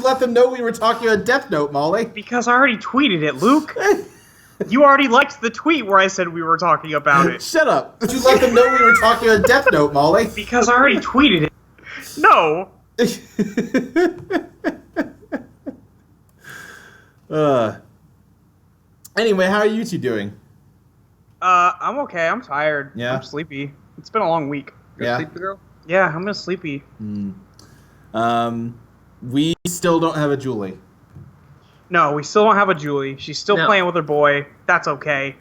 let them know we were talking about Death Note, Molly? Because I already tweeted it, Luke. You already liked the tweet where I said we were talking about it. Shut up. Did you let them know we were talking about Death Note, Molly? Because I already tweeted it. No. Anyway, how are you two doing? I'm okay. I'm tired. Yeah? I'm sleepy. It's been a long week. Yeah? Sleepy girl? Yeah, I'm gonna sleepy. We still don't have a Julie. No, we still don't have a Julie. She's still playing with her boy. That's okay.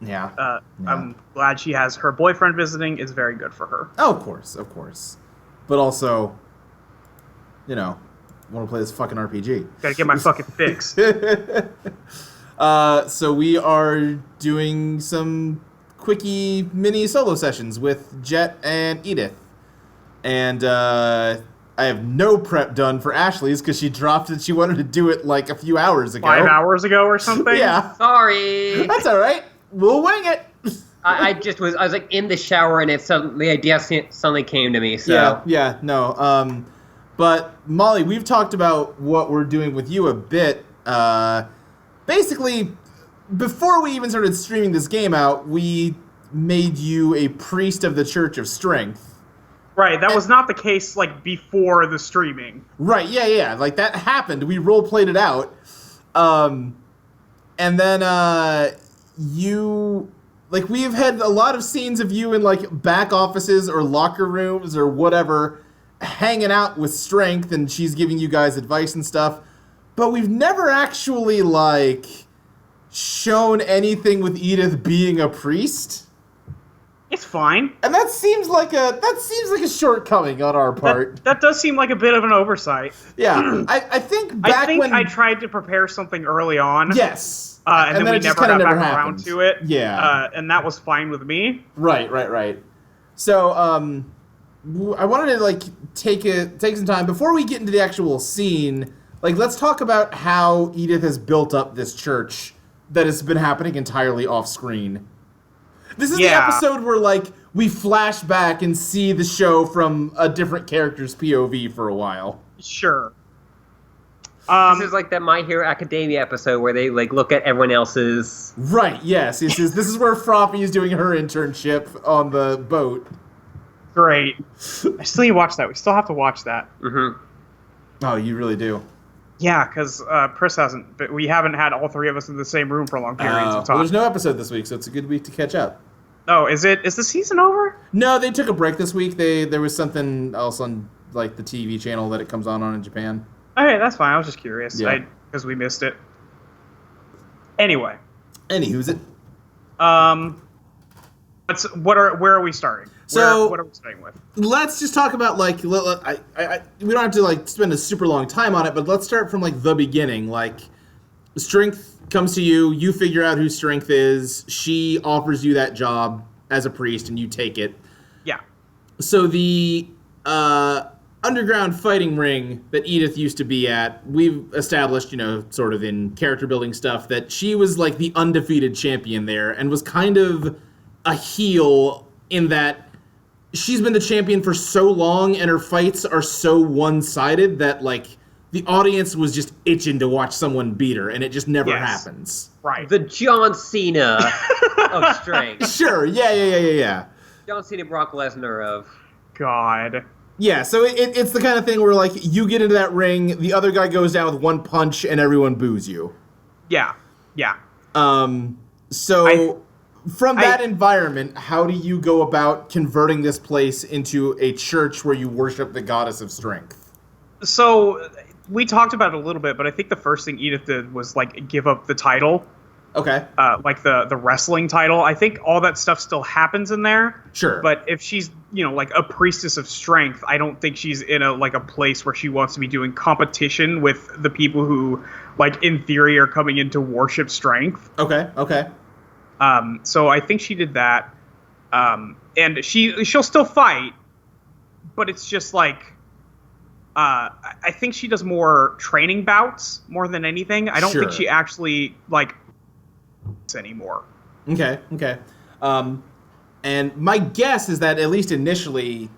Yeah. I'm glad she has her boyfriend visiting. It's very good for her. Oh, of course. But also, I want to play this fucking RPG. Gotta get my fucking fix. So we are doing some quickie mini solo sessions with Jet and Edith. And I have no prep done for Ashley's because she dropped it. She wanted to do it like a few hours ago. 5 hours ago or something? Yeah. Sorry. That's all right. We'll wing it. I was like in the shower and the idea suddenly came to me. So No. But Molly, we've talked about what we're doing with you a bit. Basically, before we even started streaming this game out, we made you a priest of the Church of Strength. Right, that was not the case, like, before the streaming. Right, yeah. Like, that happened. We role-played it out. And then, we've had a lot of scenes of you in, back offices or locker rooms or whatever, hanging out with Strength, and she's giving you guys advice and stuff. But we've never actually, shown anything with Edith being a priest. It's fine. And that seems like a shortcoming on our part. That does seem like a bit of an oversight. Yeah. I think when I tried to prepare something early on. Yes. And then we never got back around to it. Yeah. And that was fine with me. Right. So, I wanted to, take some time, before we get into the actual scene, let's talk about how Edith has built up this church that has been happening entirely off-screen. This is the episode where, we flash back and see the show from a different character's POV for a while. Sure. This is like that My Hero Academia episode where they, look at everyone else's... Right, yes. This is where Froppy is doing her internship on the boat. Great. I still need to watch that. We still have to watch that. Mm-hmm. Oh, you really do? Yeah, because Pris hasn't. But we haven't had all three of us in the same room for long periods of time. Well, there's no episode this week, so it's a good week to catch up. Oh, is the season over? No, they took a break this week. There was something else on the TV channel that it comes on in Japan. Okay, that's fine. I was just curious. Yeah. Because we missed it. Anyway. Anywho's it? Where are we starting? So, what are we starting with? Let's just talk about we don't have to spend a super long time on it, but let's start from the beginning. Strength comes to you, you figure out who Strength is, she offers you that job as a priest, and you take it. Yeah. So the underground fighting ring that Edith used to be at, we've established, sort of in character building stuff, that she was the undefeated champion there, and was kind of a heel in that she's been the champion for so long, and her fights are so one-sided that, the audience was just itching to watch someone beat her, and it just never happens. Right. The John Cena of Strength. Sure, yeah. John Cena, Brock Lesnar of... God. Yeah, so it's the kind of thing where, you get into that ring, the other guy goes down with one punch, and everyone boos you. Yeah. From that environment, how do you go about converting this place into a church where you worship the goddess of strength? So, we talked about it a little bit, but I think the first thing Edith did was, give up the title. Okay. The wrestling title. I think all that stuff still happens in there. Sure. But if she's, a priestess of strength, I don't think she's in a place where she wants to be doing competition with the people who, in theory, are coming in to worship strength. Okay. So I think she did that. And she'll still fight, but it's just I think she does more training bouts more than anything. I don't think she actually anymore. Okay. And my guess is that at least initially,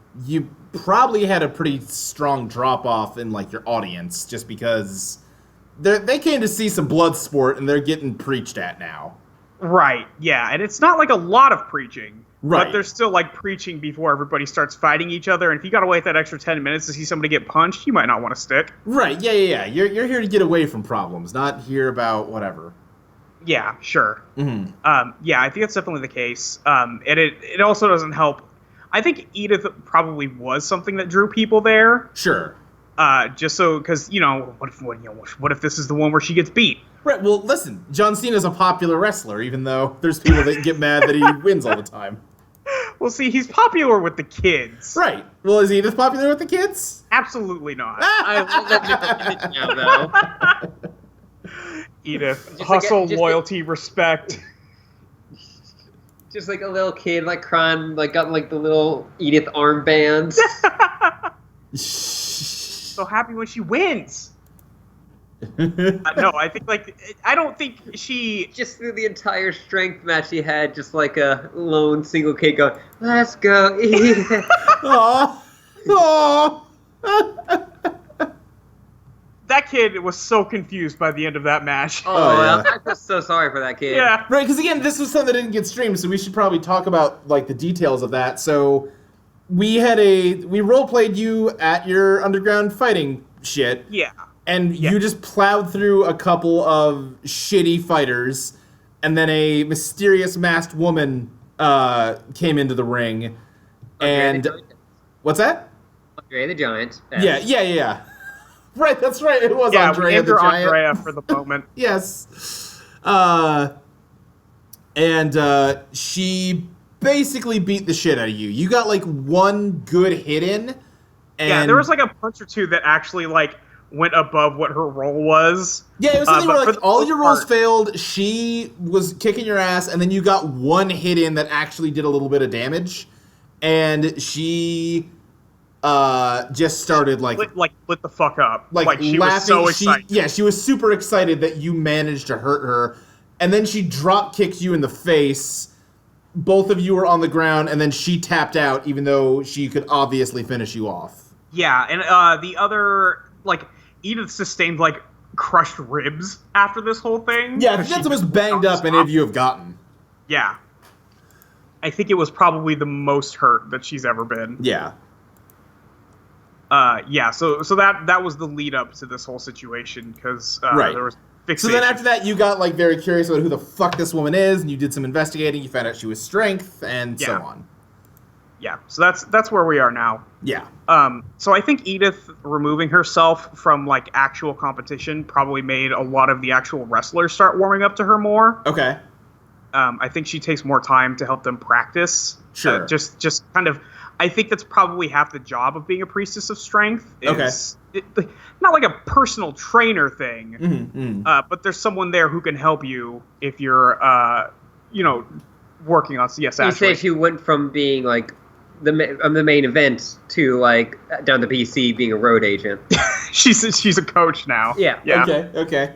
probably had a pretty strong drop off in like your audience, just because they came to see some blood sport and they're getting preached at now. Right, yeah, and it's not like a lot of preaching. Right. But there's still like preaching before everybody starts fighting each other, and if you gotta wait that extra 10 minutes to see somebody get punched, you might not want to stick. Right, yeah. You're here to get away from problems, not hear about whatever. Yeah, sure. Mm-hmm. Yeah, I think that's definitely the case. And it also doesn't help. I think Edith probably was something that drew people there. Sure. Just so, because what if this is the one where she gets beat? Right, well, listen, John Cena's a popular wrestler, even though there's people that get mad that he wins all the time. Well, see, he's popular with the kids. Right. Well, is Edith popular with the kids? Absolutely not. I will let it now, though. Edith, Just hustle, like loyalty, respect. Just like a little kid, like crying, like got like the little Edith armbands. So happy when she wins. No, I think I don't think she Just through the entire strength match he had, just like a lone single kid going, "Let's go, Edith." Aww. Aww. that kid was so confused by the end of that match. Oh, yeah. I feel so sorry for that kid. Yeah. Right, because again, this was something that didn't get streamed, so we should probably talk about like the details of that. So we role played you at your underground fighting shit. Yeah. And you just plowed through a couple of shitty fighters, and then a mysterious masked woman came into the ring. And what's that? Andre the Giant. Yeah. Right, that's right. It was Yeah, Andrea we named the her Giant. Andrea for the moment. Yes. She basically beat the shit out of you. You got like one good hit in. And Yeah, there was like a punch or two that actually like went above what her role was. Yeah, it was something but where for like the all most your rolls part- failed. She was kicking your ass, and then you got one hit in that actually did a little bit of damage, and she just started like lit the fuck up. like she laughing. was so excited. She was super excited that you managed to hurt her, and then she drop kicked you in the face. Both of you were on the ground, and then she tapped out, even though she could obviously finish you off. Yeah, and the other like Edith sustained like crushed ribs after this whole thing. Yeah, I think that's the most banged up any of you have gotten. Yeah. I think it was probably the most hurt that she's ever been. Yeah. Yeah, so that was the lead up to this whole situation, because Right. there was So fixation. then after that, you got like very curious about who the fuck this woman is, and you did some investigating. You found out she was strength, and so Yeah. on. Yeah, so that's where we are now. Yeah. So I think Edith removing herself from like actual competition probably made a lot of the actual wrestlers start warming up to her more. Okay. I think she takes more time to help them practice. Sure. Just kind of. I think that's probably half the job of being a priestess of strength. Is not like a personal trainer thing, but there's someone there who can help you if you're, working on CS. You say she went from being like the main event to like down the PC being a road agent. she's a coach now. Yeah. Okay.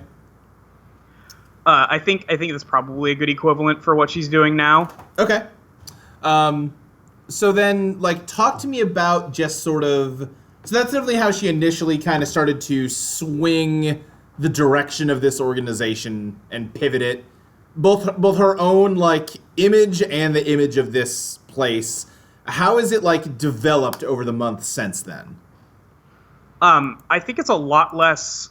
I think that's probably a good equivalent for what she's doing now. Okay. So then, like, talk to me about just sort of... So that's definitely how she initially kind of started to swing the direction of this organization and pivot it. Both her own, like, image and the image of this place. How has it, like, developed over the months since then? I think it's a lot less...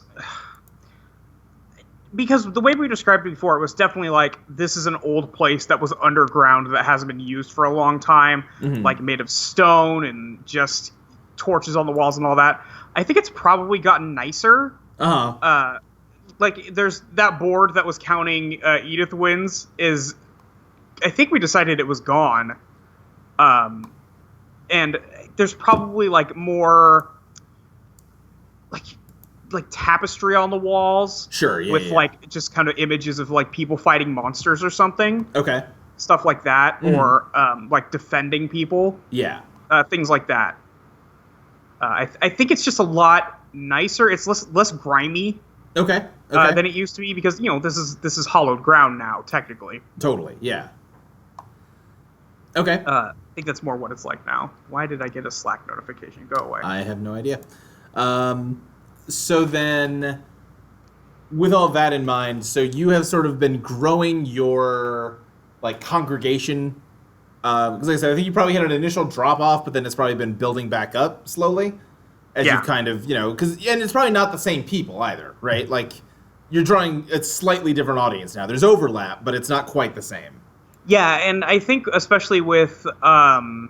Because the way we described it before, it was definitely like, this is an old place that was underground that hasn't been used for a long time, like made of stone and just torches on the walls and all that. I think it's probably gotten nicer. Uh-huh. Like, there's that board that was counting Edith wins is... I think we decided it was gone. And there's probably, like, more... like tapestry on the walls. Sure, yeah. With like just kind of images of like people fighting monsters or something. Okay. Stuff like that, or like defending people. Yeah. Things like that. I think it's just a lot nicer. It's less grimy. Okay. Than it used to be, because this is hallowed ground now, technically. Totally. Yeah. Okay. I think that's more what it's like now. Why did I get a Slack notification? Go away. I have no idea. So then, with all that in mind, so you have sort of been growing your like congregation. Because like I said, I think you probably had an initial drop off, but then it's probably been building back up slowly as Yeah. you've kind of, and it's probably not the same people either, right? Like you're drawing a slightly different audience now. There's overlap, but it's not quite the same. Yeah, and I think especially with all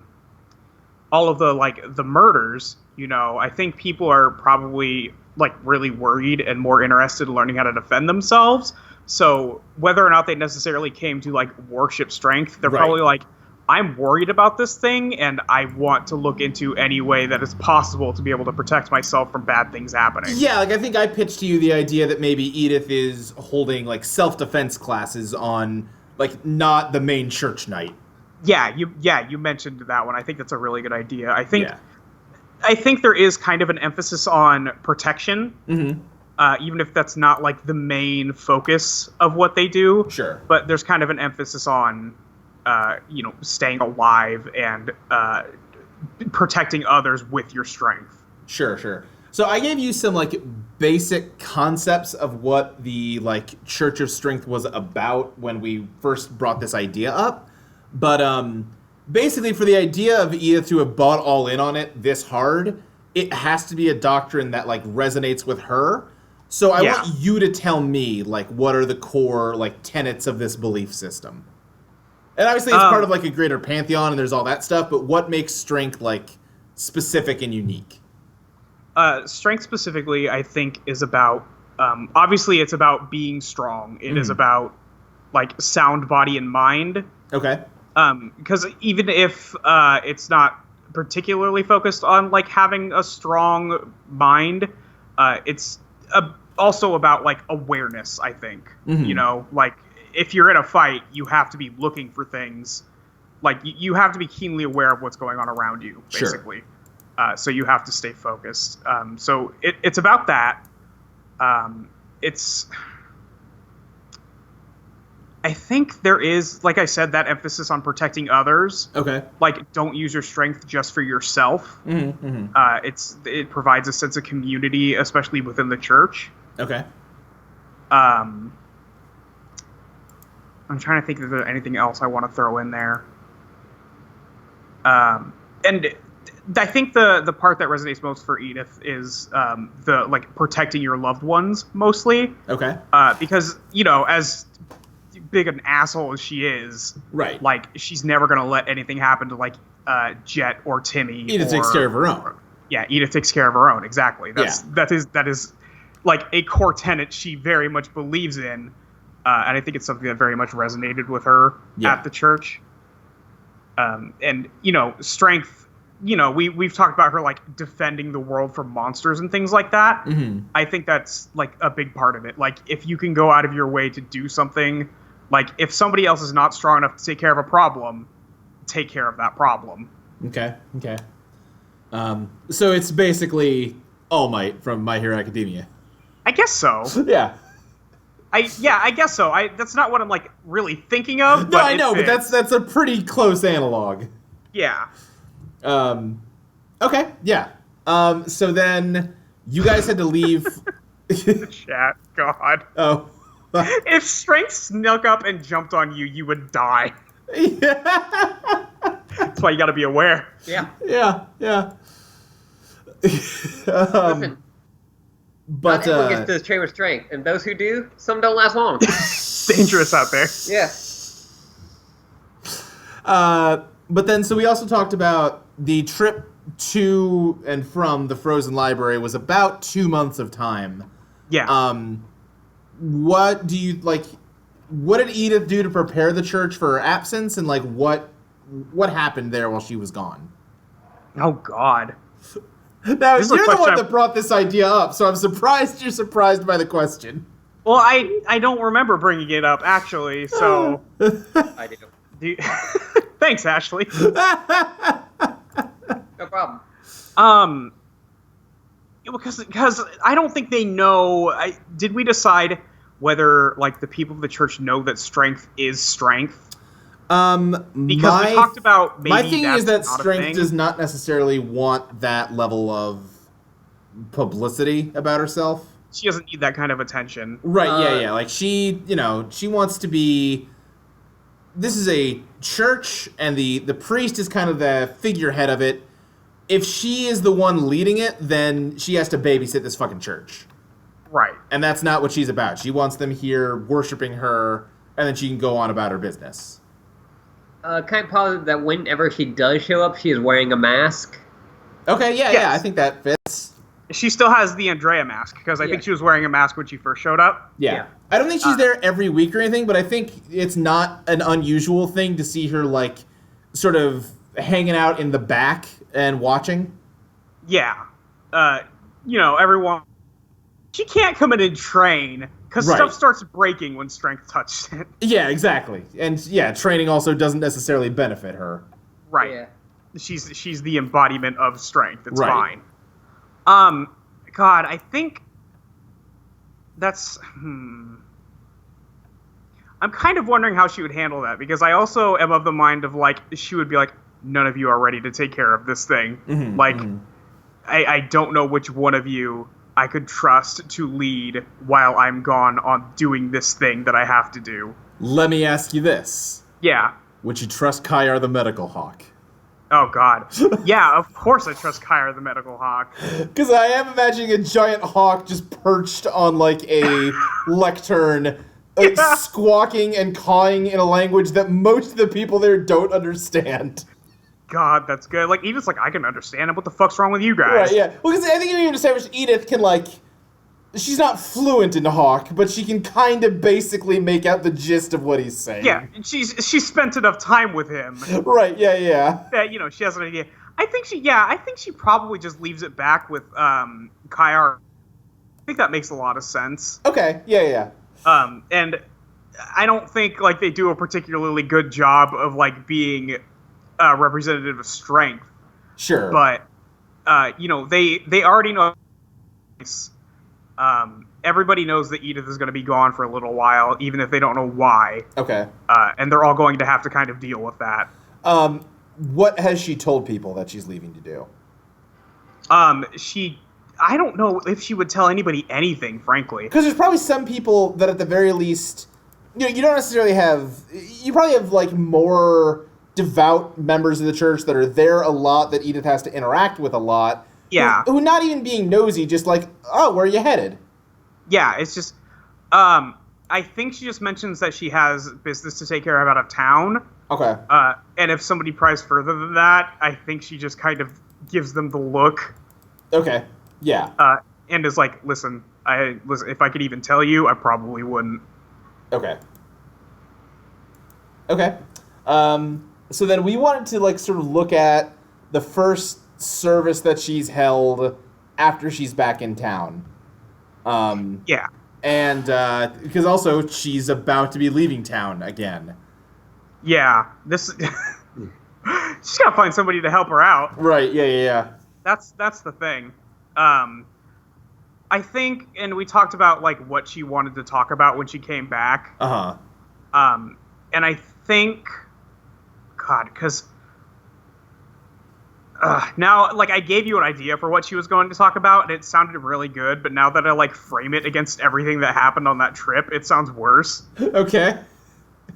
of the murders, I think people are probably like really worried and more interested in learning how to defend themselves. So whether or not they necessarily came to like worship strength, they're Right. probably like, I'm worried about this thing and I want to look into any way that is possible to be able to protect myself from bad things happening. Yeah, like I think I pitched to you the idea that maybe Edith is holding like self-defense classes on like not the main church night. Yeah, you mentioned that one. I think that's a really good idea. I think Yeah. there is kind of an emphasis on protection, even if that's not like the main focus of what they do. Sure. But there's kind of an emphasis on, staying alive and protecting others with your strength. Sure. So I gave you some like basic concepts of what the like Church of Strength was about when we first brought this idea up. But basically for the idea of Edith to have bought all in on it this hard, it has to be a doctrine that like resonates with her. So I want you to tell me like what are the core like tenets of this belief system. And obviously it's part of like a greater pantheon and there's all that stuff, but what makes strength like specific and unique? Strength specifically, I think, is about, obviously it's about being strong. It is about like sound body and mind. Okay. Because even if it's not particularly focused on like having a strong mind, it's also about like awareness, I think. Like if you're in a fight, you have to be looking for things. Like you have to be keenly aware of what's going on around you, basically. Sure. So you have to stay focused. So it's about that. I think there is, like I said, that emphasis on protecting others. Okay. Like, don't use your strength just for yourself. It provides a sense of community, especially within the church. Okay. I'm trying to think if there's anything else I want to throw in there. And I think the part that resonates most for Edith is the like protecting your loved ones mostly. Okay. Because as big an asshole as she is, Right. like she's never gonna let anything happen to like Jet or Timmy. Edith takes care of her own. Yeah, Edith takes care of her own. Exactly. That is like a core tenet she very much believes in, and I think it's something that very much resonated with her at the church. And strength. We've talked about her like defending the world from monsters and things like that. I think that's like a big part of it. Like if you can go out of your way to do something, like if somebody else is not strong enough to take care of a problem, take care of that problem. Okay. So it's basically All Might from My Hero Academia. I guess so. Yeah. I guess so. That's not what I'm like really thinking of. No, I know, but that's a pretty close analog. Yeah. Okay. Yeah. So then you guys had to leave. Chat. God. Oh. If strength snuck up and jumped on you, you would die. Yeah. That's why you got to be aware. Yeah. Yeah. Listen, But not everyone gets to the Chamber of Strength, and those who do, some don't last long. It's dangerous out there. Yeah. But then, so we also talked about the trip to and from the Frozen Library was about 2 months of time. Yeah. What do you like? What did Edith do to prepare the church for her absence, and like what happened there while she was gone? Oh God. Now This is a you're the question one that brought this idea up, so I'm surprised you're surprised by the question. Well, I don't remember bringing it up actually. So. I do. Thanks, Ashley. No problem. Because I don't think they know. Did we decide whether like the people of the church know that strength is strength? Because we talked about maybe my thing is that that's not a strength thing. does not necessarily want that level of publicity about herself. She doesn't need that kind of attention. Right, yeah. Like, she wants to be... This is a church, and the priest is kind of the figurehead of it. If she is the one leading it, then she has to babysit this fucking church. Right. And that's not what she's about. She wants them here worshiping her, and then she can go on about her business. Kind of positive that whenever she does show up, she is wearing a mask. Okay, yeah, Yes. I think that fits. She still has the Andrea mask, because I think she was wearing a mask when she first showed up. Yeah. I don't think she's there every week or anything, but I think it's not an unusual thing to see her, like, sort of hanging out in the back and watching. Yeah. Everyone... She can't come in and train, because Right. stuff starts breaking when strength touches it. Yeah, exactly. And, yeah, training also doesn't necessarily benefit her. Right. Yeah. She's the embodiment of strength. It's Right. fine. God, I think that's... I'm kind of wondering how she would handle that, because I also am of the mind of, like, she would be like, none of you are ready to take care of this thing. I don't know which one of you I could trust to lead while I'm gone on doing this thing that I have to do. Let me ask you this. Yeah. Would you trust Kaiar the Medical Hawk? Oh, God. Yeah, of course I trust Kyra the Medical Hawk. Because I am imagining a giant hawk just perched on, like, a lectern, like, squawking and cawing in a language that most of the people there don't understand. God, that's good. Like, Edith's like, I can understand it. What the fuck's wrong with you guys? Right, yeah. Well, because I think you even established Edith can, like... She's not fluent in Hawk, but she can kind of basically make out the gist of what he's saying. Yeah, and she's spent enough time with him Right, yeah. that, she has an idea. I think she probably just leaves it back with Kyar. I think that makes a lot of sense. Okay, yeah. And I don't think, like, they do a particularly good job of, like, being representative of strength. Sure. But, they already know... everybody knows that Edith is going to be gone for a little while, even if they don't know why. Okay. And they're all going to have to kind of deal with that. What has she told people that she's leaving to do? I don't know if she would tell anybody anything, frankly. Because there's probably some people that at the very least, you don't necessarily have, you probably have, like, more devout members of the church that are there a lot, that Edith has to interact with a lot. Yeah. Who not even being nosy, just like, oh, where are you headed? Yeah, it's just, I think she just mentions that she has business to take care of out of town. Okay. And if somebody pries further than that, I think she just kind of gives them the look. Okay. Yeah. And is like, listen, if I could even tell you, I probably wouldn't. Okay. So then we wanted to, like, sort of look at the first service that she's held after she's back in town. Yeah. And because also she's about to be leaving town again. Yeah. This she's got to find somebody to help her out. Right. Yeah. That's the thing. I think, and we talked about, like, what she wanted to talk about when she came back. Uh-huh. And I think, God, because now, like, I gave you an idea for what she was going to talk about, and it sounded really good, but now that I, like, frame it against everything that happened on that trip, it sounds worse. Okay.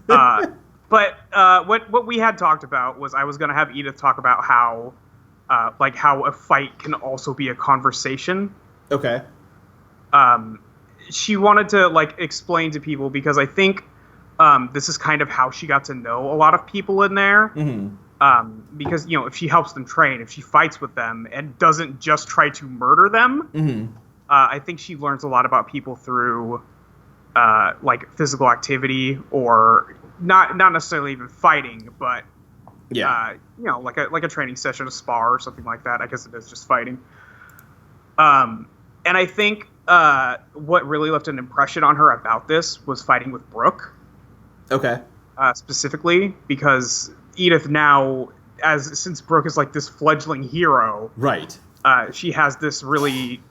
But what we had talked about was I was going to have Edith talk about how a fight can also be a conversation. Okay. She wanted to, like, explain to people, because I think this is kind of how she got to know a lot of people in there. Mm-hmm. Because, if she helps them train, if she fights with them and doesn't just try to murder them, Mm-hmm. I think she learns a lot about people through, like, physical activity, or not necessarily even fighting, but Yeah. like a training session, a spar or something like that. I guess it is just fighting. And I think what really left an impression on her about this was fighting with Brooke. Okay. Specifically, because Edith now, since Brooke is like this fledgling hero, Right. she has this really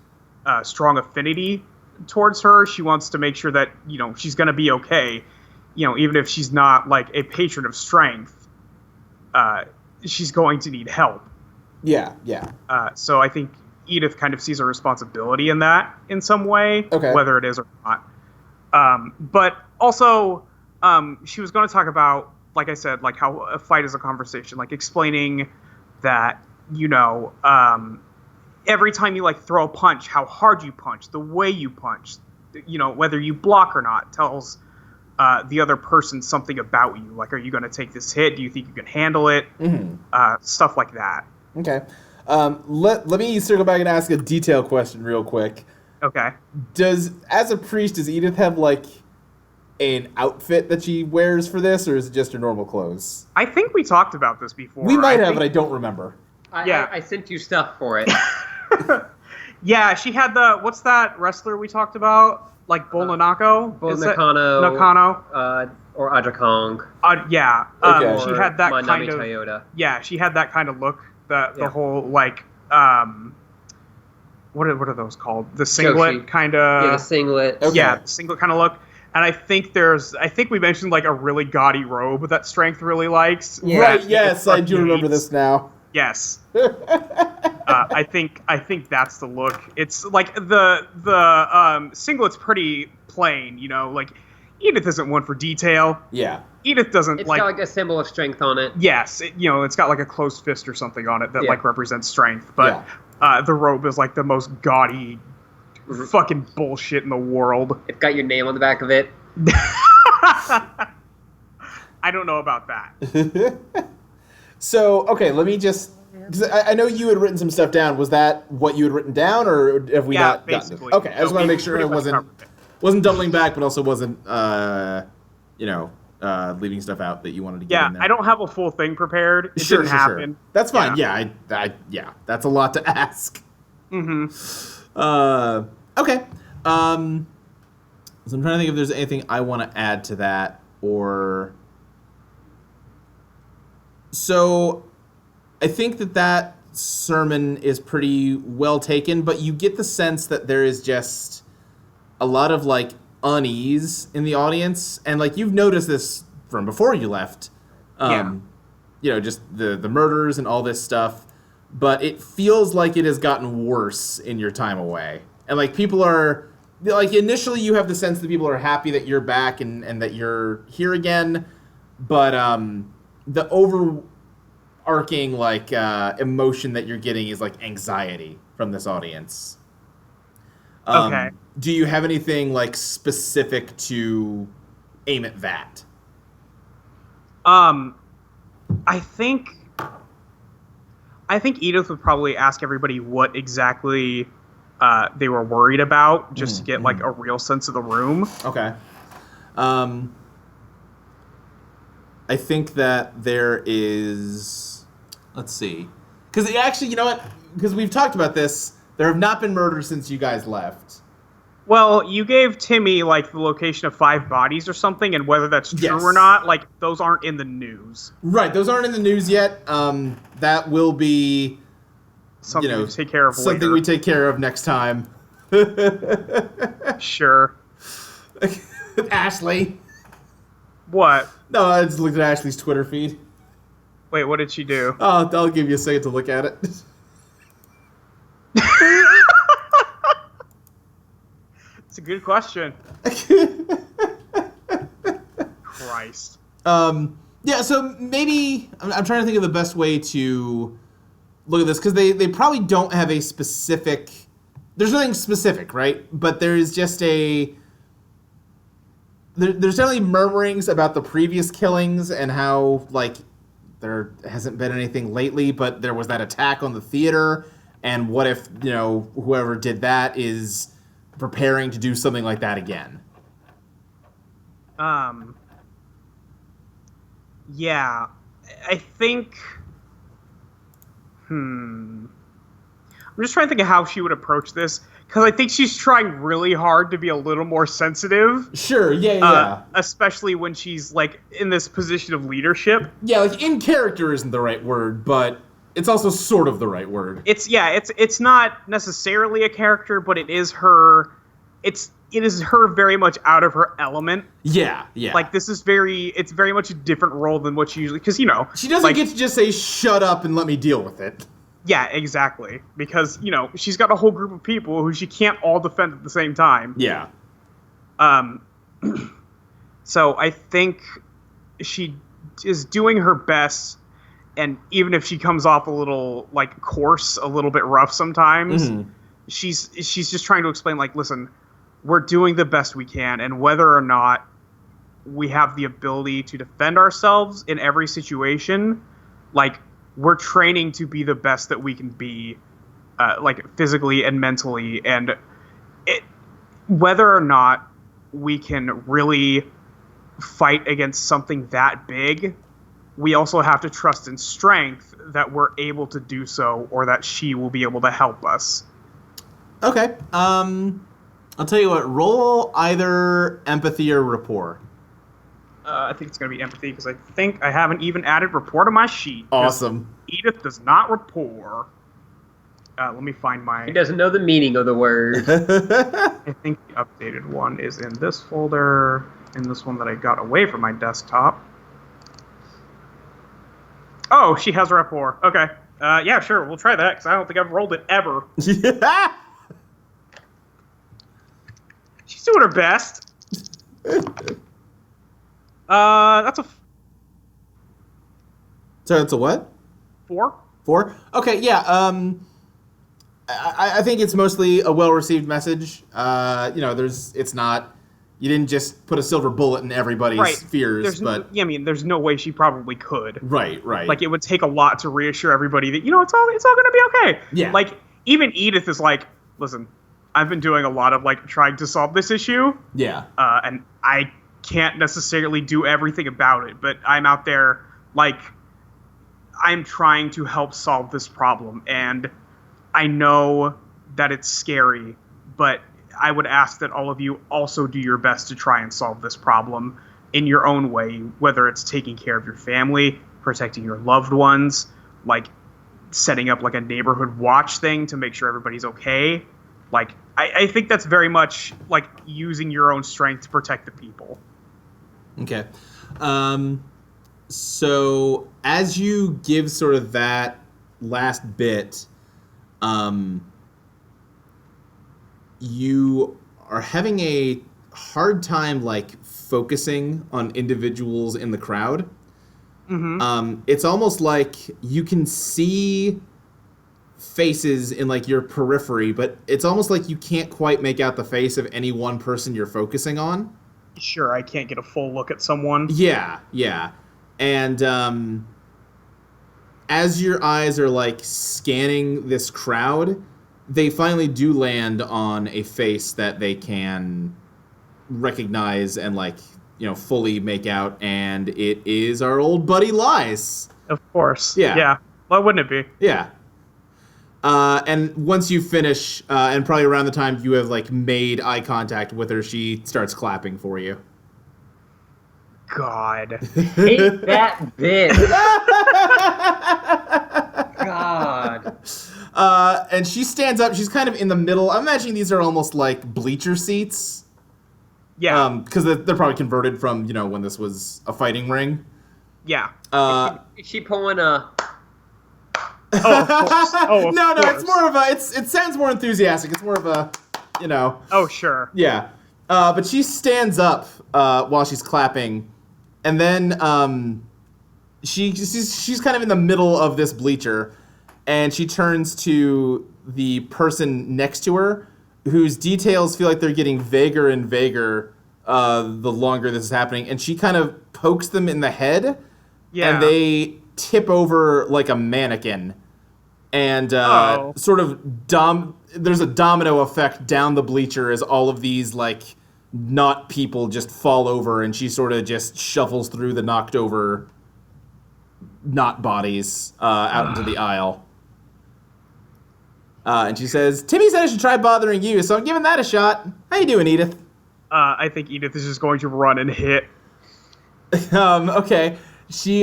strong affinity towards her. She wants to make sure that she's going to be okay, even if she's not like a patron of strength, she's going to need help. Yeah. So I think Edith kind of sees a responsibility in that in some way, whether it is or not. But also, she was going to talk about, like I said, like how a fight is a conversation, like explaining that, every time you like throw a punch, how hard you punch, the way you punch, whether you block or not tells the other person something about you. Like, are you going to take this hit? Do you think you can handle it? Stuff like that. Okay. Let me circle back and ask a detailed question real quick. Okay. As a priest, does Edith have like an outfit that she wears for this, or is it just her normal clothes? I think we talked about this before. We might have, but I don't remember. I sent you stuff for it. Yeah, she had what's that wrestler we talked about? Like Bull Nakano? Bull Nakano. Or Aja Kong. Yeah. Okay. She had that Manami kind of... Toyota. Yeah, she had that kind of look. The whole, like... what are those called? The singlet Joshi. kind of... Yeah, the singlet. Okay. Yeah, the singlet kind of look. And I think we mentioned like a really gaudy robe that Strength really likes. Yeah. Right, yes, I do remember this now. Yes. I think that's the look. It's like the singlet's pretty plain, like Edith isn't one for detail. Yeah. Edith doesn't It's got like a symbol of strength on it. Yes, it's got like a closed fist or something on it that like represents strength, but the robe is like the most gaudy fucking bullshit in the world. It's got your name on the back of it. I don't know about that. So, okay, let me just... Because I know you had written some stuff down. Was that what you had written down, or have we not gotten basically. it? Okay, I just want to make sure it wasn't doubling back, but also wasn't, leaving stuff out that you wanted to get in there. I don't have a full thing prepared. It didn't happen. Sure. That's fine. Yeah, that's a lot to ask. Mm-hmm. Okay. So I'm trying to think if there's anything I want to add to that, or... So, I think that sermon is pretty well taken, but you get the sense that there is just a lot of, like, unease in the audience, and, like, you've noticed this from before you left. Just the murders and all this stuff, but it feels like it has gotten worse in your time away. And, like, people are... Like, initially you have the sense that people are happy that you're back and that you're here again, but the overarching, like, emotion that you're getting is, like, anxiety from this audience. Okay. Do you have anything, like, specific to aim at that? I think Edith would probably ask everybody what exactly they were worried about, just to get like a real sense of the room. Okay. I think that there is... Let's see. Because actually, you know what? Because we've talked about this. There have not been murders since you guys left. Well, you gave Timmy like the location of 5 bodies or something, and whether that's true or not, like those aren't in the news. Right, those aren't in the news yet. That will be something we take care of something later. we take care of next time. Sure. Ashley. What? No, I just looked at Ashley's Twitter feed. Wait, what did she do? Oh, I'll give you a second to look at it. It's a good question. Christ. Yeah, so maybe I'm trying to think of the best way to look at this, because they probably don't have a specific... There's nothing specific, right? But there's just a... There's definitely murmurings about the previous killings and how, like, there hasn't been anything lately, but there was that attack on the theater, and what if, whoever did that is preparing to do something like that again? Yeah, I think... I'm just trying to think of how she would approach this, because I think she's trying really hard to be a little more sensitive. Sure, yeah. Especially when she's, like, in this position of leadership. Yeah, like, in character isn't the right word, but it's also sort of the right word. It's not necessarily a character, but it is her... it is her very much out of her element. Yeah. Like it's very much a different role than what she usually, because she doesn't get to just say shut up and let me deal with it. Yeah, exactly. Because she's got a whole group of people who she can't all defend at the same time. Yeah. So I think she is doing her best, and even if she comes off a little like coarse, a little bit rough sometimes, she's just trying to explain, like, listen, we're doing the best we can, and whether or not we have the ability to defend ourselves in every situation, like, we're training to be the best that we can be, like, physically and mentally, and whether or not we can really fight against something that big, we also have to trust in strength that we're able to do so, or that she will be able to help us. Okay. I'll tell you what, roll either empathy or rapport. I think it's going to be empathy, because I think I haven't even added rapport to my sheet. Awesome. Edith does not rapport. Let me find my... He doesn't know the meaning of the word. I think the updated one is in this folder, in this one that I got away from my desktop. Oh, she has rapport. Okay. Yeah, sure, we'll try that, because I don't think I've rolled it ever. Yeah. She's doing her best. That's a... So it's a what? 4? 4? Okay, yeah. I think it's mostly a well-received message. It's not... You didn't just put a silver bullet in everybody's fears, but... There's no way she probably could. Right. Like, it would take a lot to reassure everybody that, it's all going to be okay. Yeah. Like, even Edith is like, listen, I've been doing a lot of, like, trying to solve this issue. Yeah. And I can't necessarily do everything about it, but I'm out there, like, I'm trying to help solve this problem, and I know that it's scary, but I would ask that all of you also do your best to try and solve this problem in your own way, whether it's taking care of your family, protecting your loved ones, like setting up like a neighborhood watch thing to make sure everybody's okay. Like, I think that's very much like using your own strength to protect the people. Okay. So as you give sort of that last bit, you are having a hard time, like, focusing on individuals in the crowd. Mm-hmm. It's almost like you can see faces in, like, your periphery, but it's almost like you can't quite make out the face of any one person you're focusing on. Sure, I can't get a full look at someone. Yeah. And as your eyes are, like, scanning this crowd, they finally do land on a face that they can recognize and, like, fully make out, and it is our old buddy Lies. Of course. Yeah. Yeah. Why wouldn't it be? Yeah. And once you finish, and probably around the time you have, like, made eye contact with her, she starts clapping for you. God. Hate that bitch. God. And she stands up. She's kind of in the middle. I'm imagining these are almost like bleacher seats. Yeah. Because they're probably converted from, when this was a fighting ring. Yeah. Is she pulling a... Oh, of course. Oh, of no, course. it's more of a... It sounds more enthusiastic. It's more of a, Oh, sure. Yeah. But she stands up while she's clapping. And then she's kind of in the middle of this bleacher. And she turns to the person next to her, whose details feel like they're getting vaguer and vaguer the longer this is happening. And she kind of pokes them in the head. Yeah. And they tip over like a mannequin. And sort of there's a domino effect down the bleacher as all of these, like, not people just fall over, and she sort of just shuffles through the knocked over not bodies out into the aisle. And she says, Timmy said I should try bothering you, so I'm giving that a shot. How you doing, Edith? I think Edith is just going to run and hit. Okay. She,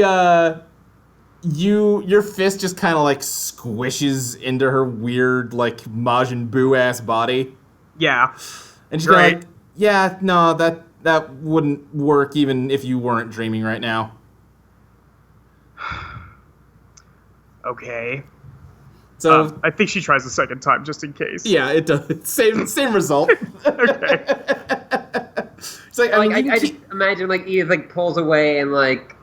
your fist just kind of, like, squishes into her weird, like, Majin Buu-ass body. Yeah. And she's Great. like, Yeah, no, that wouldn't work even if you weren't dreaming right now. Okay. So I think she tries the second time just in case. yeah, it does. Same result. Okay. It's like, I mean, you can I just imagine like Edith like pulls away and like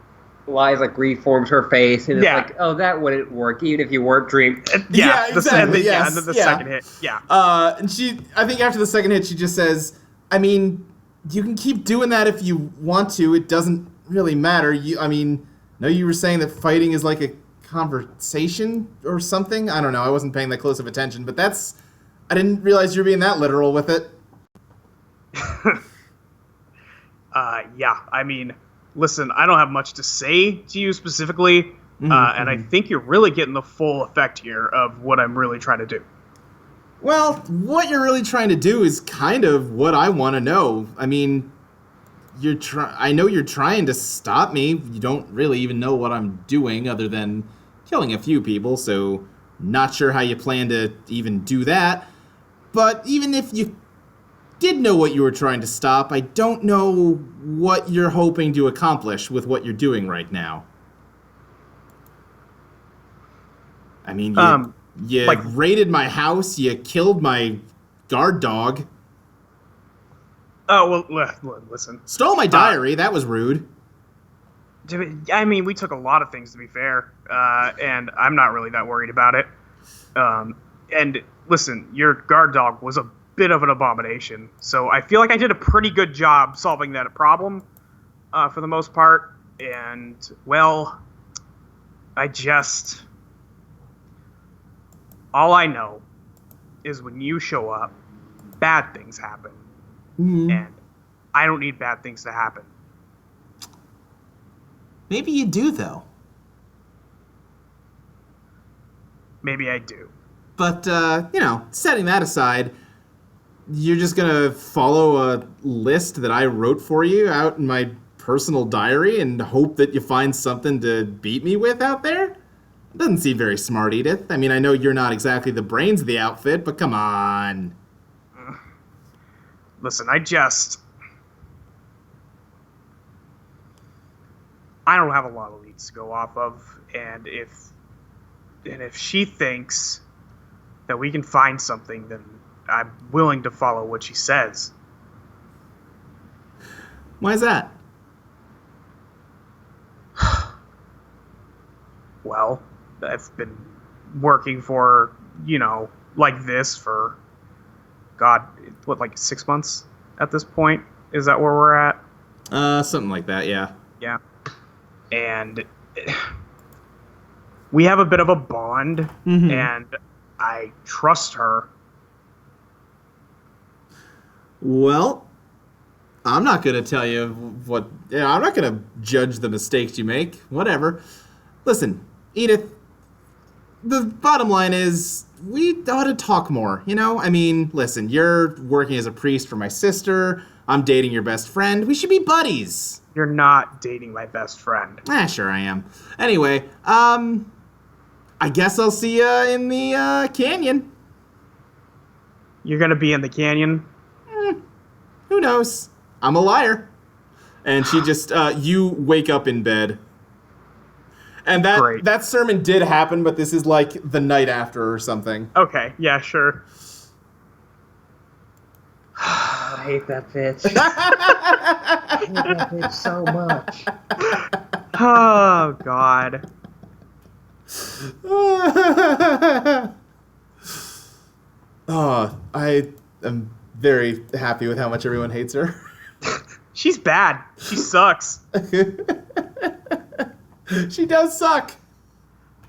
Lies like reforms her face, and it's Yeah. like, oh, that wouldn't work even if you weren't dreaming. Yeah, exactly, yes, And then the yeah. second hit. Yeah. And I think after the second hit, she just says, I mean, you can keep doing that if you want to. It doesn't really matter. No, you were saying that fighting is like a conversation or something? I don't know. I wasn't paying that close of attention, but I didn't realize you were being that literal with it. Yeah, I mean, listen, I don't have much to say to you specifically, and I think you're really getting the full effect here of what I'm really trying to do. Well, what you're really trying to do is kind of what I want to know. I mean, I know you're trying to stop me. You don't really even know what I'm doing other than killing a few people, so not sure how you plan to even do that. But even if you did know what you were trying to stop, I don't know what you're hoping to accomplish with what you're doing right now. I mean, you like- raided my house, you killed my guard dog, Oh, well, listen. stole my diary, that was rude. I mean, we took a lot of things, to be fair, and I'm not really that worried about it. And listen, your guard dog was a bit of an abomination, so I feel like I did a pretty good job solving that problem for the most part. And, well, all I know is when you show up, bad things happen. And I don't need bad things to happen. Maybe you do, though. Maybe I do. But, setting that aside, you're just gonna follow a list that I wrote for you out in my personal diary and hope that you find something to beat me with out there? Doesn't seem very smart, Edith. I mean, I know you're not exactly the brains of the outfit, but come on. Listen, I don't have a lot of leads to go off of, and if she thinks that we can find something, then I'm willing to follow what she says. Why is that? Well, I've been working for, like this for, God, like 6 months at this point? Is that where we're at? Something like that, yeah. Yeah. And we have a bit of a bond, and I trust her. Well, I'm not gonna tell you I'm not gonna judge the mistakes you make. Whatever. Listen, Edith, the bottom line is we ought to talk more, I mean, listen, you're working as a priest for my sister. I'm dating your best friend. We should be buddies. You're not dating my best friend. Sure I am. Anyway, I guess I'll see you in the canyon. You're gonna be in the canyon? Who knows? I'm a liar. And she just, you wake up in bed. And Great. that sermon did happen, but this is like the night after or something. Okay, yeah, sure. I hate that bitch. I hate that bitch so much. Oh, God. Oh, I am very happy with how much everyone hates her. She's bad. She sucks. She does suck.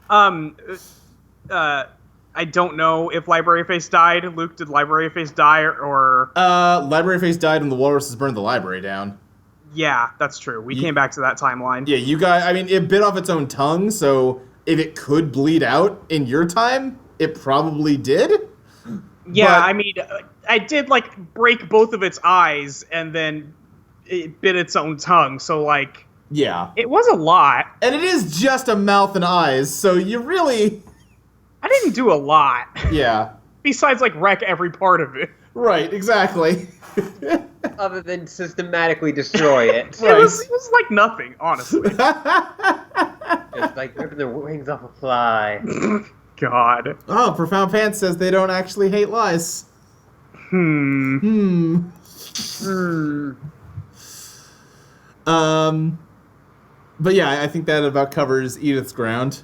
I don't know if Library Face died. Luke, did Library Face die or... Library Face died and the walruses burned the library down. Yeah, that's true. We came back to that timeline. Yeah, you guys, I mean, it bit off its own tongue, so if it could bleed out in your time, it probably did. Yeah, But- I mean, I did, break both of its eyes, and then it bit its own tongue, so, Yeah. it was a lot. And it is just a mouth and eyes, so you really... I didn't do a lot. Yeah. Besides, wreck every part of it. Right, exactly. other than systematically destroy it. Right. It was like nothing, honestly. Just like ripping the wings off a fly. God. Oh, Profound Pants says they don't actually hate lies. Hmm. But yeah, I think that about covers Edith's ground.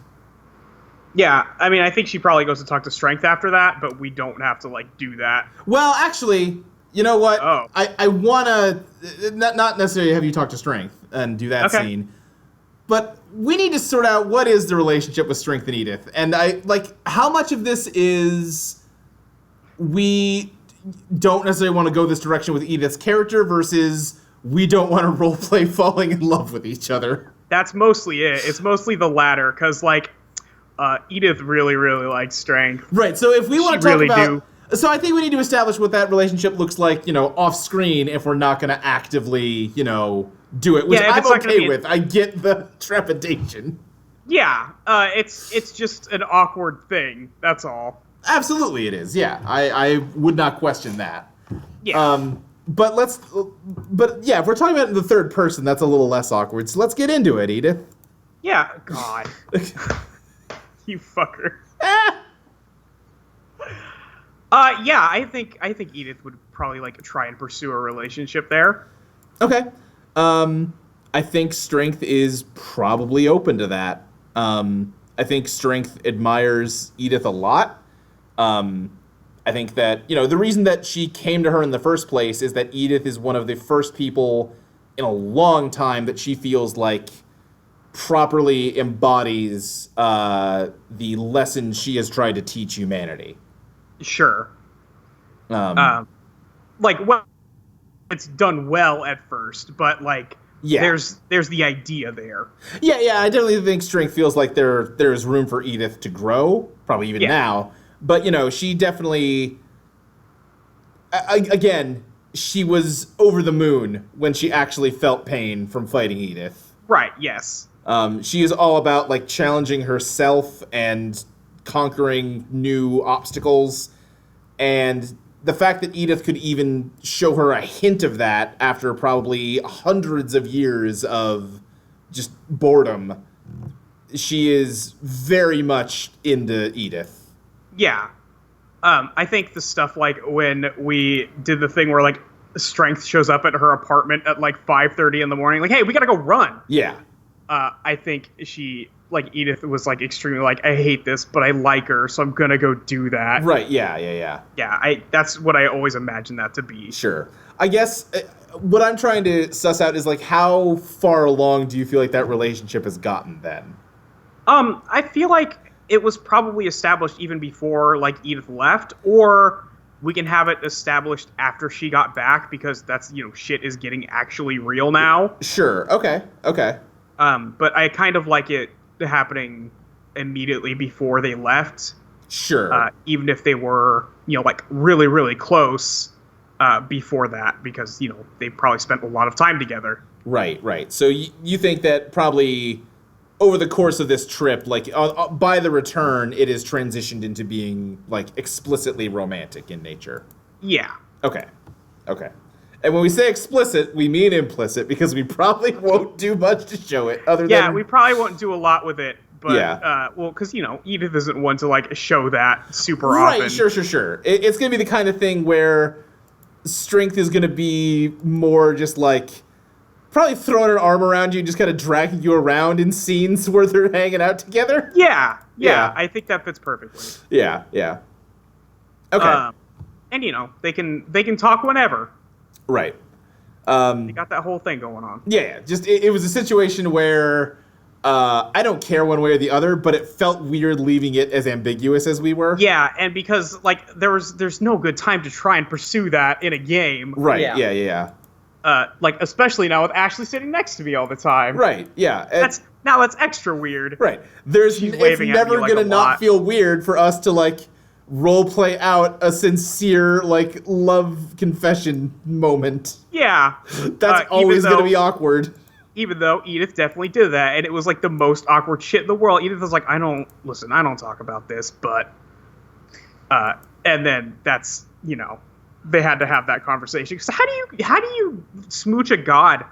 Yeah, I mean, I think she probably goes to talk to Strength after that, but we don't have to, like, do that. Well, actually, you know what? Oh. I want to not necessarily have you talk to Strength and do that Okay. scene, but we need to sort out what is the relationship with Strength and Edith. And how much of this is we don't necessarily want to go this direction with Edith's character versus we don't want to roleplay falling in love with each other. That's mostly it. It's mostly the latter, because, like, Edith really, really likes Strength. Right. So if we want to talk really about, so I think we need to establish what that relationship looks like, off screen if we're not going to actively, do it, which Yeah, if I'm it's not gonna okay be with. I get the trepidation. Yeah, it's just an awkward thing. That's all. Absolutely, it is. Yeah, I would not question that. Yeah. But yeah, if we're talking about it in the third person, that's a little less awkward. So let's get into it, Edith. Yeah. God. You fucker. Yeah, I think Edith would probably like try and pursue a relationship there. Okay. I think Strength is probably open to that. I think Strength admires Edith a lot. I think that, the reason that she came to her in the first place is that Edith is one of the first people in a long time that she feels like properly embodies the lesson she has tried to teach humanity. Sure. Well, it's done well at first, but like, Yeah. there's the idea there. Yeah, I definitely think Strength feels like there's room for Edith to grow, probably even now. But, she definitely, again, she was over the moon when she actually felt pain from fighting Edith. Right, yes. She is all about, like, challenging herself and conquering new obstacles. And the fact that Edith could even show her a hint of that after probably hundreds of years of just boredom, she is very much into Edith. Yeah. I think the stuff like when we did the thing where like Strength shows up at her apartment at like 5:30 in the morning, like, hey, we gotta go run. Yeah. I think Edith was like extremely like, I hate this, but I like her, so I'm gonna go do that. Right, yeah. Yeah, that's what I always imagined that to be. Sure. I guess what I'm trying to suss out is like, how far along do you feel like that relationship has gotten then? I feel like it was probably established even before like Edith left, or we can have it established after she got back, because that's, shit is getting actually real now. Sure. Okay. But I kind of like it happening immediately before they left. Sure. Even if they were, like really, really close before that, because, they probably spent a lot of time together. Right. So you think that probably over the course of this trip, like by the return, it is transitioned into being like explicitly romantic in nature. Yeah. Okay. And when we say explicit, we mean implicit, because we probably won't do much to show it other than... Yeah, we probably won't do a lot with it, but, Yeah. because, Edith isn't one to, like, show that super often. Right, sure. It's going to be the kind of thing where Strength is going to be more just like probably throwing her arm around you and just kind of dragging you around in scenes where they're hanging out together. Yeah, Yeah. I think that fits perfectly. Yeah. Okay. And, they can talk whenever. Right. They got that whole thing going on. Yeah. Just it was a situation where I don't care one way or the other, but it felt weird leaving it as ambiguous as we were. Yeah, and because like there's no good time to try and pursue that in a game. Right. Yeah. Yeah. Like especially now with Ashley sitting next to me all the time. Right. Yeah. That's extra weird. right. She's It's waving at me, never like, gonna a not lot. feel weird for us to like role play out a sincere like love confession moment. Yeah. That's always gonna be awkward. Even though Edith definitely did that, and it was like the most awkward shit in the world. Edith was like, I don't talk about this, but and then that's they had to have that conversation. Because how do you smooch a god?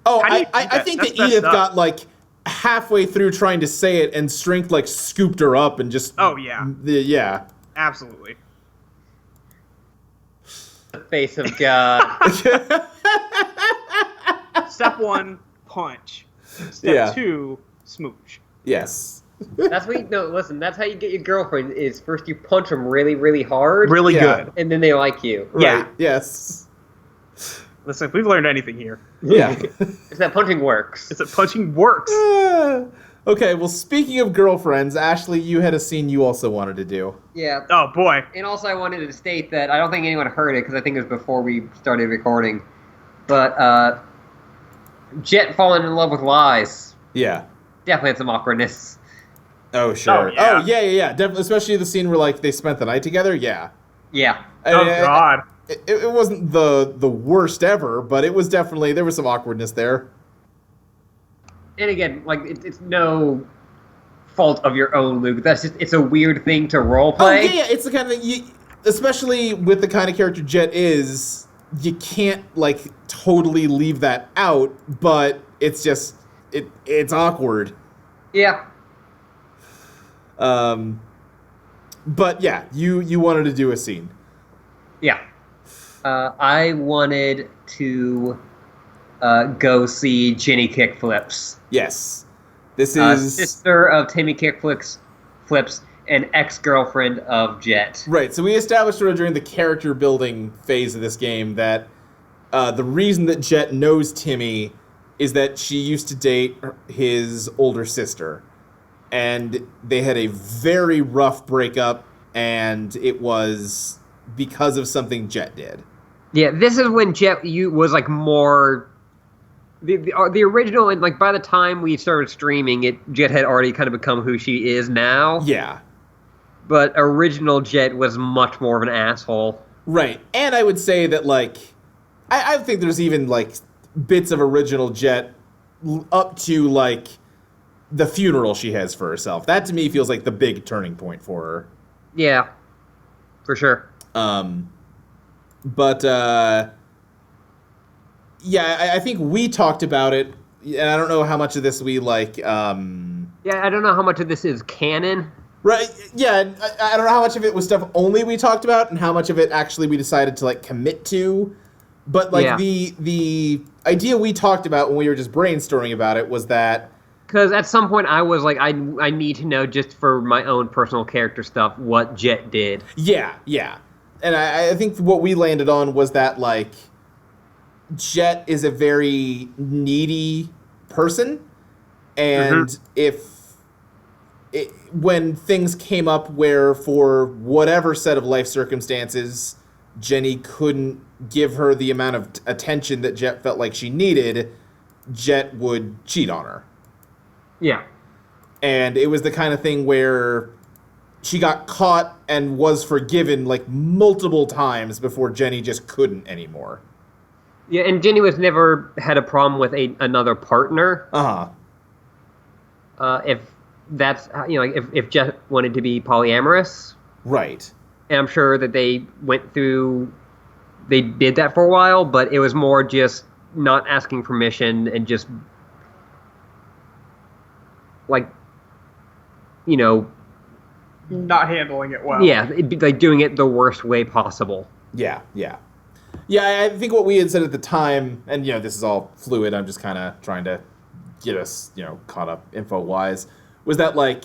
Oh, How do you do I that? think That's that messed Edith up. got like halfway through trying to say it, and Strength like scooped her up and just. Oh, yeah. Yeah. Absolutely. The face of God. Step 1, punch. Step Yeah. 2, smooch. Yes. That's what listen, that's how you get your girlfriend is first you punch them really, really hard. Really Yeah. good. And then they like you. Yeah. Right. Yes. Listen, if we've learned anything here, Yeah. It's that punching works. it's that punching works. Okay, well, speaking of girlfriends, Ashley, you had a scene you also wanted to do. Yeah. Oh, boy. And also I wanted to state that I don't think anyone heard it because I think it was before we started recording. But Jet falling in love with Lies. Yeah. Definitely had some awkwardness. Oh, sure. yeah. Oh, yeah. Definitely, especially the scene where, like, they spent the night together. Yeah. Yeah. Oh, God. It wasn't the worst ever, but it was definitely, there was some awkwardness there. And again, like it's no fault of your own, Luke. That's just it's a weird thing to role play. Oh, yeah. It's the kind of thing, especially with the kind of character Jet is, you can't, like, totally leave that out, but it's just, it's awkward. Yeah. But yeah, you wanted to do a scene. Yeah. I wanted to go see Jenny Kickflips. Yes. This is Sister of Timmy Kickflips, and ex-girlfriend of Jet. right. So we established sort of during the character building phase of this game that the reason that Jet knows Timmy is that she used to date his older sister, and they had a very rough breakup, and it was because of something Jet did. Yeah, this is when Jet was like more the original, and like by the time we started streaming, Jet had already kind of become who she is now. Yeah. But original Jet was much more of an asshole. Right. And I would say that, like, I think there's even, like, bits of original Jet up to, like, the funeral she has for herself. That, to me, feels like the big turning point for her. Yeah, for sure. But, yeah, I think we talked about it, and I don't know how much of this we, like, Yeah, I don't know how much of this is canon. Right, yeah, I don't know how much of it was stuff only we talked about and how much of it actually we decided to, like, commit to. But, like, Yeah. the idea we talked about when we were just brainstorming about it was that... Because at some point I was like, I need to know just for my own personal character stuff what Jet did. Yeah. And I think what we landed on was that, like, Jet is a very needy person, and when things came up where, for whatever set of life circumstances, Jenny couldn't give her the amount of attention that Jet felt like she needed, Jet would cheat on her. Yeah. And it was the kind of thing where she got caught and was forgiven, like, multiple times before Jenny just couldn't anymore. Yeah, and Jenny was never had a problem with another partner. Uh-huh. If that's, like if Jet wanted to be polyamorous. Right. And I'm sure that they did that for a while, but it was more just not asking permission and just, like, Not handling it well. yeah, it'd be like doing it the worst way possible. Yeah. Yeah, I think what we had said at the time, and, this is all fluid, I'm just kind of trying to get us, caught up info-wise, was that, like,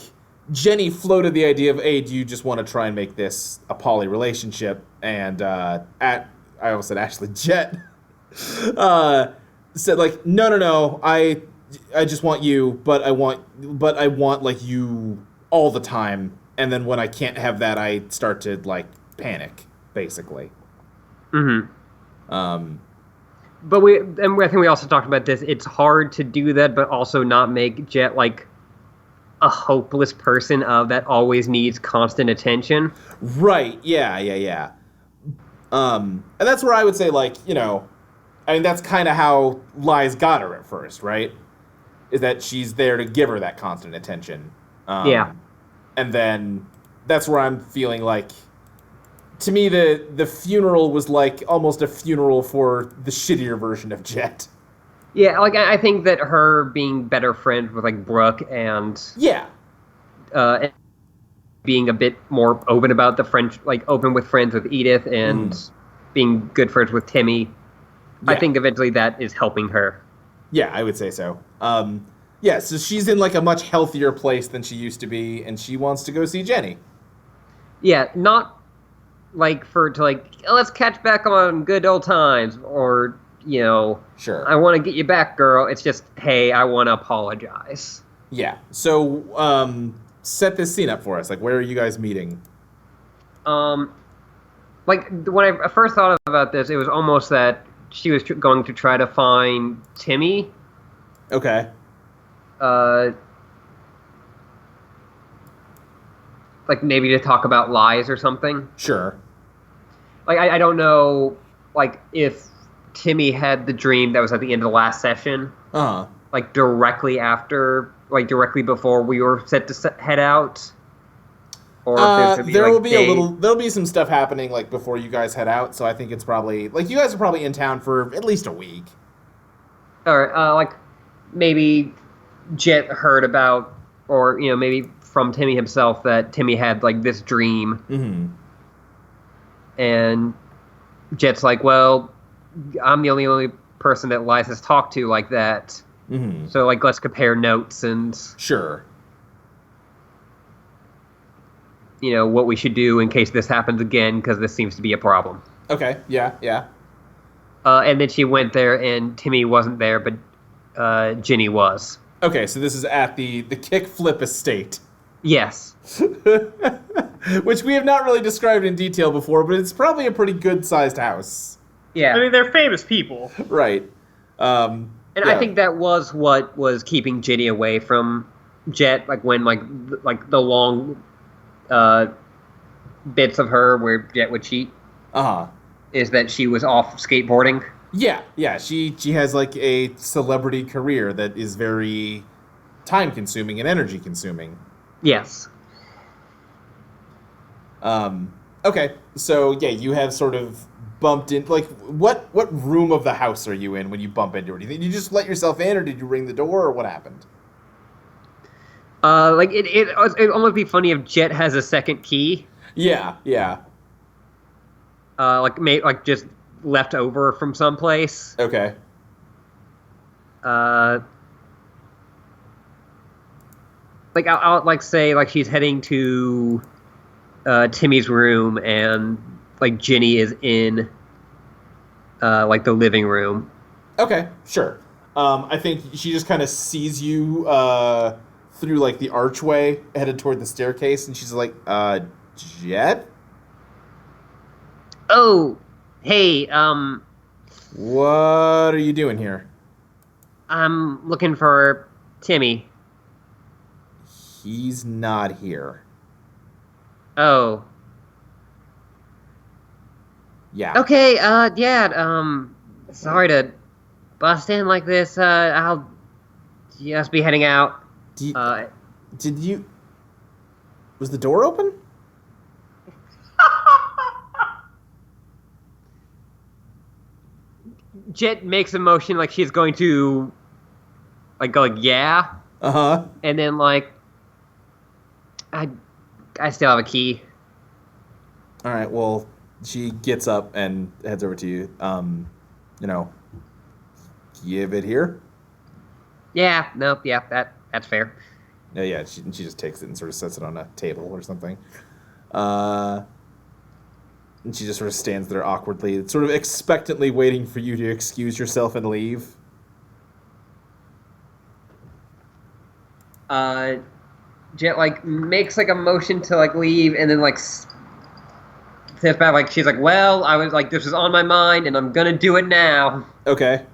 Jenny floated the idea of, hey, do you just want to try and make this a poly relationship? And I almost said Ashley, Jet said, like, no, I just want you, but I want like you all the time, and then when I can't have that, I start to, like, panic, basically. Mm-hmm. But I think we also talked about this. It's hard to do that, but also not make Jet like a hopeless person that always needs constant attention. Right. Yeah. And that's where I would say, like, I mean, that's kind of how Lies got her at first, right? Is that she's there to give her that constant attention. Yeah. And then that's where I'm feeling like to me, the funeral was like almost a funeral for the shittier version of Jet. Yeah, like I think that her being better friends with like Brooke Yeah. and being a bit more open about the French, like open with friends with Edith and being good friends with Timmy, I Yeah. think eventually that is helping her. Yeah, I would say so. Yeah, so she's in like a much healthier place than she used to be, and she wants to go see Jenny. Yeah, not like to like let's catch back on good old times or Sure. I want to get you back, girl. It's just hey, I want to apologize. Yeah. So, set this scene up for us. Like, where are you guys meeting? Like when I first thought about this, it was almost that she was going to try to find Timmy. Okay. Like maybe to talk about lies or something. Sure. Like I don't know, like if Timmy had the dream that was at the end of the last session, Uh-huh. like directly after, like directly before we were set to head out, or if there's gonna be, There like, will be there'll be some stuff happening like before you guys head out, so I think it's probably like you guys are probably in town for at least a week. or like maybe Jet heard about, or maybe from Timmy himself that Timmy had like this dream, Mm-hmm. and Jet's like, well, I'm the only person that Liza's talked to like that. Mm-hmm. So, like, let's compare notes and, Sure. what we should do in case this happens again, because this seems to be a problem. Okay. Yeah. Yeah. And then she went there, and Timmy wasn't there, but Ginny was. Okay. So this is at the Kickflip estate, Yes. which we have not really described in detail before, but it's probably a pretty good-sized house. Yeah. I mean, they're famous people. Right. And yeah. I think that was what was keeping Ginny away from Jet, like when like the long bits of her where Jet would cheat, Uh-huh. is that she was off skateboarding. Yeah, yeah. She has like a celebrity career that is very time consuming and energy consuming. Yes. Okay, so yeah, you have sort of bumped in. Like, what room of the house are you in when you bump into her? Did you just let yourself in, or did you ring the door, or what happened? Like it'd almost be funny if Jet has a second key. Yeah, yeah. Like just left over from someplace. Okay. Like I'll like say like she's heading to Timmy's room and like Ginny is in like the living room. Okay, sure. I think she just kind of sees you through like the archway headed toward the staircase, and she's like, Jet? Oh, hey, What are you doing here? I'm looking for Timmy. He's not here. Oh. Yeah. Okay, yeah, sorry to bust in like this. I'll just be heading out. Did you... Was the door open? Jet makes a motion like she's going to like go like yeah, Uh-huh. and then like I still have a key. All right, well, she gets up and heads over to you. Give it here? Yeah, nope, yeah, that's fair. Yeah, she just takes it and sort of sets it on a table or something. And she just sort of stands there awkwardly, sort of expectantly waiting for you to excuse yourself and leave. Jet like makes like a motion to like leave, and then like steps back. Like she's like, "Well, I was like, this was on my mind, and I'm gonna do it now." Okay.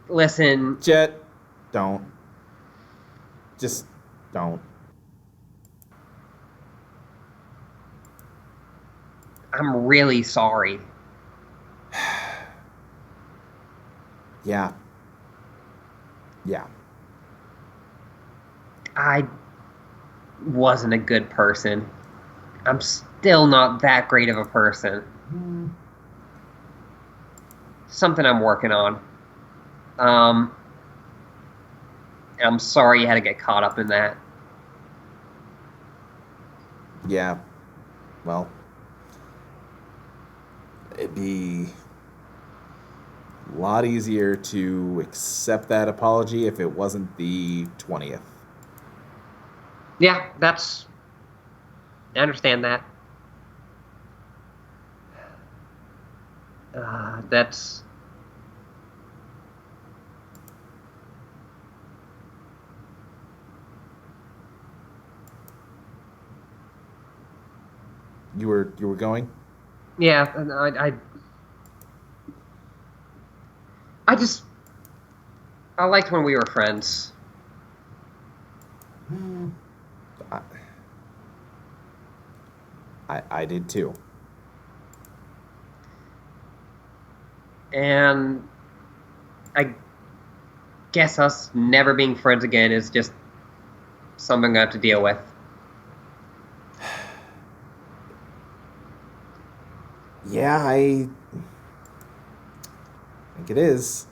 Listen, Jet, don't. Just don't. I'm really sorry. Yeah. Yeah. I wasn't a good person. still not that great of a person. Something I'm working on. I'm sorry you had to get caught up in that. Yeah. Well, it'd be a lot easier to accept that apology if it wasn't the 20th. Yeah, I understand that. That's... You were going? Yeah, and I liked when we were friends. I did too. And I guess us never being friends again is just something I have to deal with. Yeah, I think it is.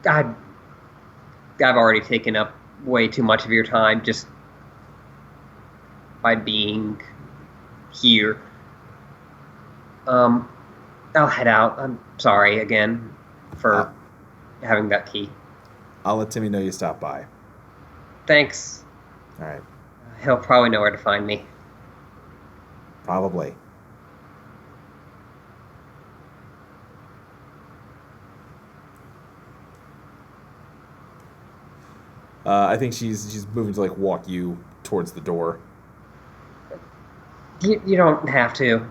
I've already taken up way too much of your time just by being here. I'll head out. I'm sorry again for having that key. I'll let Timmy know you stopped by. Thanks. All right. He'll probably know where to find me. Probably. I think she's moving to like walk you towards the door. You don't have to.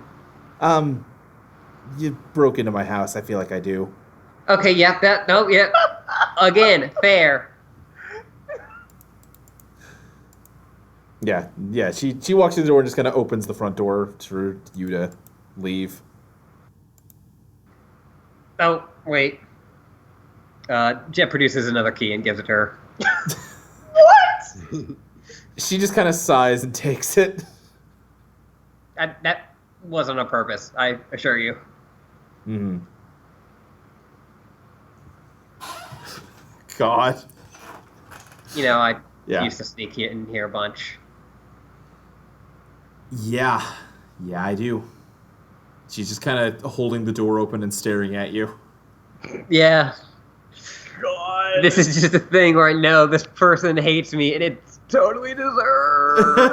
You broke into my house. I feel like I do. Okay, yeah, Again, fair. Yeah. She walks through the door and just kind of opens the front door for you to leave. Oh, wait. Jet produces another key and gives it to her. What? She just kind of sighs and takes it. That wasn't on purpose, I assure you. Mm-hmm. God. You know, I Yeah. used to sneak in here a bunch. Yeah, I do. She's just kind of holding the door open and staring at you. Yeah. God. This is just a thing where I know this person hates me, and it's totally deserved.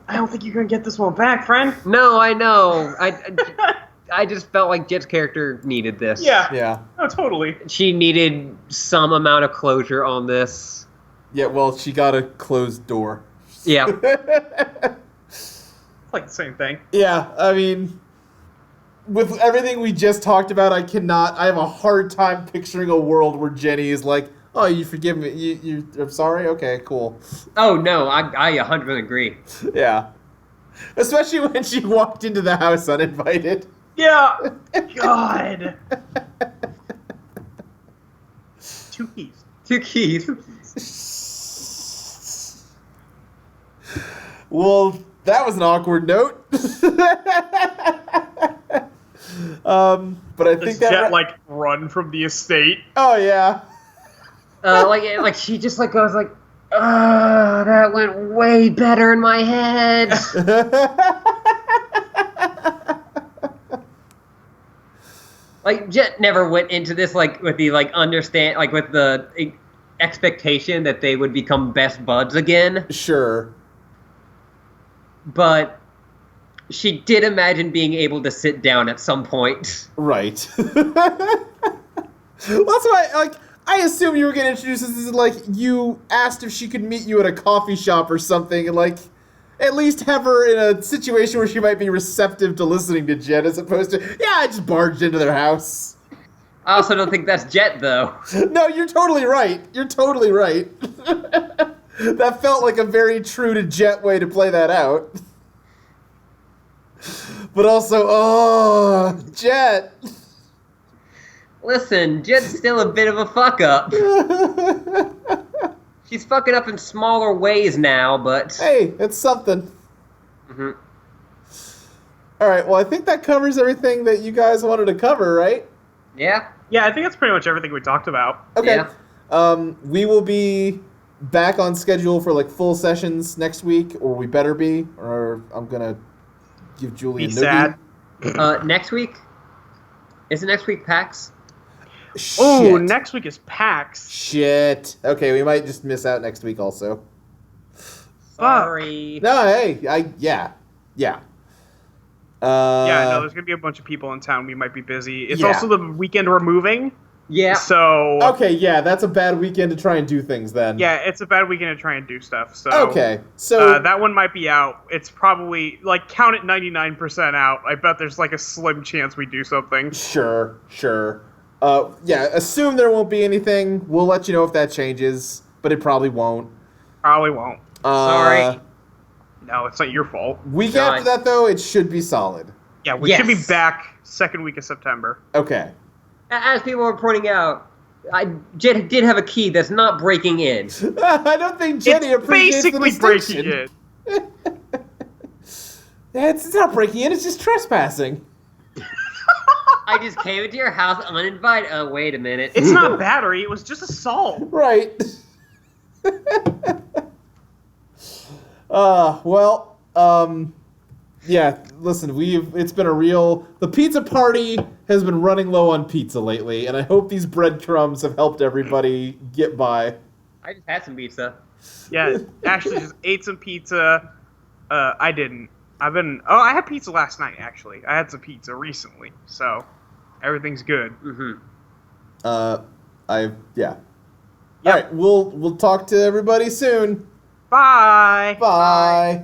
I don't think you're gonna get this one back, friend. No, I know. I just felt like Jet's character needed this. Yeah. Yeah. Oh, totally. She needed some amount of closure on this. Yeah, well, she got a closed door. Yeah. It's like the same thing. Yeah, I mean, with everything we just talked about, I have a hard time picturing a world where Jenny is like, oh, you forgive me, I'm sorry? Okay, cool. Oh, no, I 100% agree. Yeah. Especially when she walked into the house uninvited. Yeah. God. 2 keys. 2 keys. Well, that was an awkward note. But I think Does that... Jet, like, run from the estate? Oh, yeah. Like she just like goes like, that went way better in my head. Like Jet never went into this like with the like understand like with the expectation that they would become best buds again. Sure. But she did imagine being able to sit down at some point. Right. Well, that's why, like, I assume you were getting introduced as, like, you asked if she could meet you at a coffee shop or something, and, like, at least have her in a situation where she might be receptive to listening to Jet, as opposed to, yeah, I just barged into their house. I also don't think that's Jet, though. No, you're totally right. You're totally right. That felt like a very true to Jet way to play that out. But also, oh, Jet. Listen, Jed's still a bit of a fuck up. She's fucking up in smaller ways now, but... Hey, it's something. Mhm. All right, well, I think that covers everything that you guys wanted to cover, right? Yeah? Yeah, I think that's pretty much everything we talked about. Okay. Yeah. We will be back on schedule for like full sessions next week, or we better be, or I'm gonna give Julie a Be noogie. sad. Next week? Is it next week PAX? Oh, Shit. next week is PAX. Shit. Okay, we might just miss out next week also. Sorry. No, hey, yeah. Yeah, no, there's gonna be a bunch of people in town. We might be busy. It's Yeah. also the weekend we're moving. Yeah. So Okay, yeah, that's a bad weekend to try and do things then. yeah, it's a bad weekend to try and do stuff. So Okay, so that one might be out. It's probably like count it 99% out. I bet there's like a slim chance we do something. sure. Yeah, assume there won't be anything. We'll let you know if that changes, but it probably won't. Probably won't. Sorry. No, it's not your fault. Week Done. after that, though, it should be solid. Yeah, we should be Yes. back second week of September. Okay. As people are pointing out, Jed did have a key that's not breaking in. I don't think Jenny It's appreciates basically the breaking distinction. it. Yeah, it's not breaking in, it's just trespassing. I just came into your house uninvited. Oh, wait a minute. It's not battery. It was just assault. Right. Well, yeah, listen, it's been the pizza party has been running low on pizza lately, and I hope these breadcrumbs have helped everybody get by. I just had some pizza. Yeah, Ashley just ate some pizza. I didn't. I had pizza last night, actually. I had some pizza recently, so everything's good. Mm-hmm. Yeah. Yep. All right, we'll talk to everybody soon. Bye. Bye.